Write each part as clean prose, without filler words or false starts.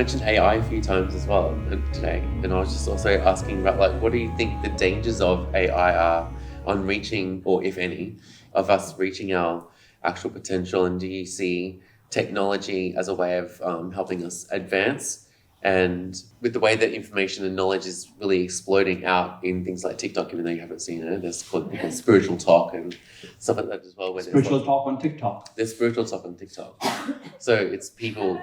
mentioned AI a few times as well today, and I was just also asking about like, what do you think the dangers of AI are on reaching, or if any, of us reaching our actual potential, and do you see technology as a way of helping us advance? And with the way that information and knowledge is really exploding out in things like TikTok, even though you haven't seen it, there's called spiritual talk and stuff like that as well. Where spiritual talk on TikTok. There's spiritual talk on TikTok. So it's people,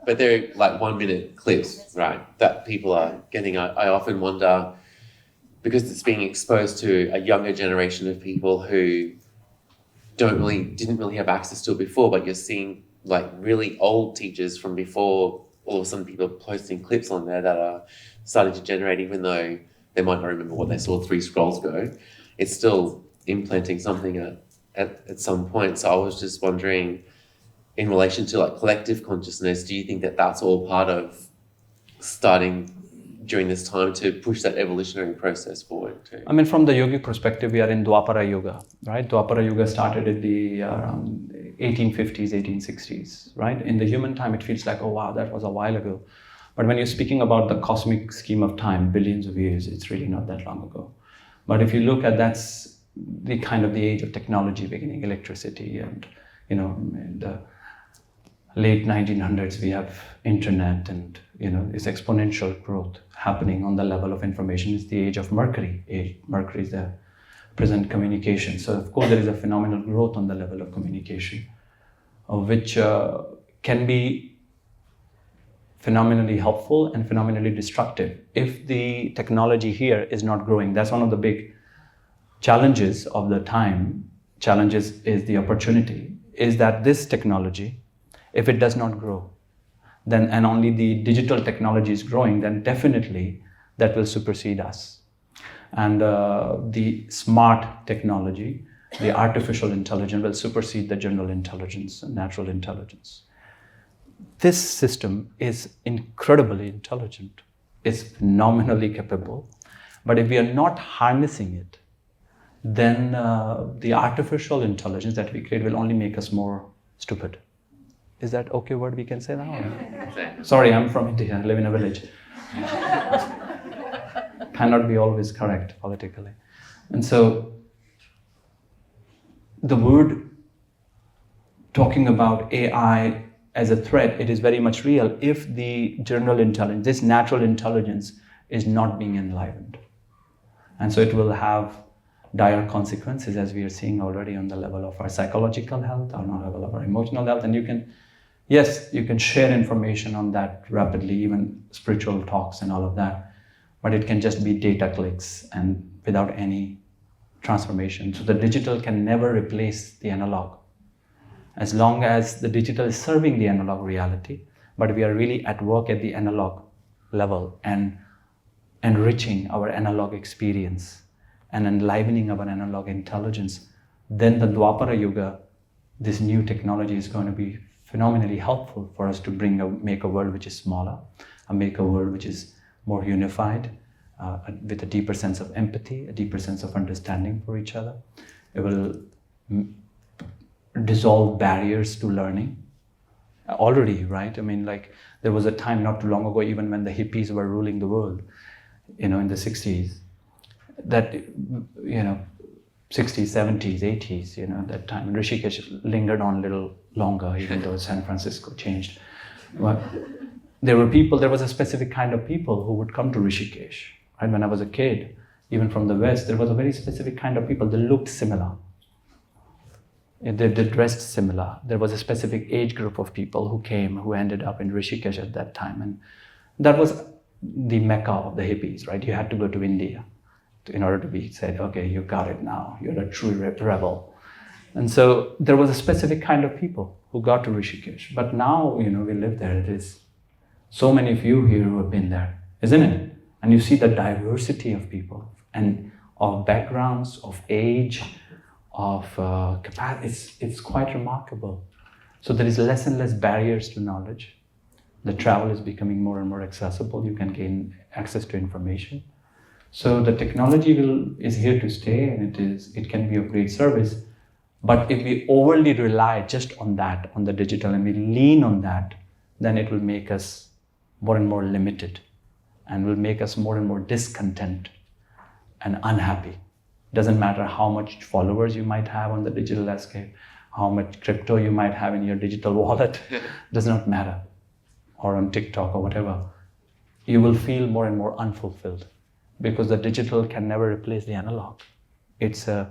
but they're like 1 minute clips, right? That people are getting. I often wonder, because it's being exposed to a younger generation of people who didn't really have access to it before, but you're seeing like really old teachers from before. All of a sudden people are posting clips on there that are starting to generate, even though they might not remember what they saw 3 scrolls ago. It's still implanting something at some point. So I was just wondering, in relation to like collective consciousness, do you think that that's all part of starting during this time to push that evolutionary process forward too? I mean, from the yogic perspective, we are in Dwapara Yuga, right? Dwapara Yuga started in the around 1850s, 1860s, right? In the human time, it feels like, oh wow, that was a while ago. But when you're speaking about the cosmic scheme of time, billions of years, it's really not that long ago. But if you look at that's the kind of the age of technology beginning, electricity, and in the late 1900s, we have internet, and this exponential growth happening on the level of information. Is the age of Mercury. Mercury is the present communication. So of course there is a phenomenal growth on the level of communication, which can be phenomenally helpful and phenomenally destructive if the technology here is not growing. That's one of the big challenges of the time. Challenges is the opportunity, is that this technology, if it does not grow, then, and only the digital technology is growing, then definitely that will supersede us. And the smart technology, the artificial intelligence, will supersede the general intelligence and natural intelligence. This system is incredibly intelligent. It's phenomenally capable. But if we are not harnessing it, then the artificial intelligence that we create will only make us more stupid. Is that okay word we can say now? Sorry, I'm from India. I live in a village. Cannot be always correct politically. And so the word talking about AI as a threat, it is very much real if the general intelligence, this natural intelligence, is not being enlivened. And so it will have dire consequences, as we are seeing already on the level of our psychological health, on the level of our emotional health. And you can share information on that rapidly, even spiritual talks and all of that. But it can just be data clicks and without any transformation. So the digital can never replace the analog. As long as the digital is serving the analog reality, but we are really at work at the analog level and enriching our analog experience and enlivening our analog intelligence, then the Dwapara Yuga, this new technology, is going to be phenomenally helpful for us to make a world which is smaller, make a world which is more unified, with a deeper sense of empathy, a deeper sense of understanding for each other. It will dissolve barriers to learning. Already, right? I mean, like, there was a time not too long ago, even when the hippies were ruling the world, in the 60s, that, 60s, 70s, 80s, that time. Rishikesh lingered on a little longer, even though San Francisco changed. But there was a specific kind of people who would come to Rishikesh. Right? When I was a kid, even from the West, there was a very specific kind of people. They looked similar. They dressed similar. There was a specific age group of people who ended up in Rishikesh at that time. And that was the mecca of the hippies, right? You had to go to India in order to be said, okay, you got it now. You're a true rebel. And so there was a specific kind of people who got to Rishikesh. But now, we live there. It is so many of you here who have been there, isn't it? And you see the diversity of people and of backgrounds, of age, of capacity. It's quite remarkable. So there is less and less barriers to knowledge. The travel is becoming more and more accessible. You can gain access to information. So the technology is here to stay, and it can be of great service. But if we overly rely just on that, on the digital, and we lean on that, then it will make us more and more limited and will make us more and more discontent and unhappy. Doesn't matter how much followers you might have on the digital landscape, how much crypto you might have in your digital wallet, does not matter, or on TikTok or whatever. You will feel more and more unfulfilled because the digital can never replace the analog. It's a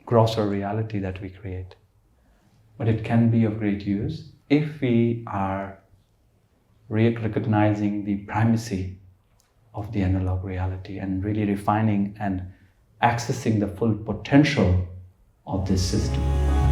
grosser reality that we create. But it can be of great use if we are recognizing the primacy of the analog reality and really refining and accessing the full potential of this system.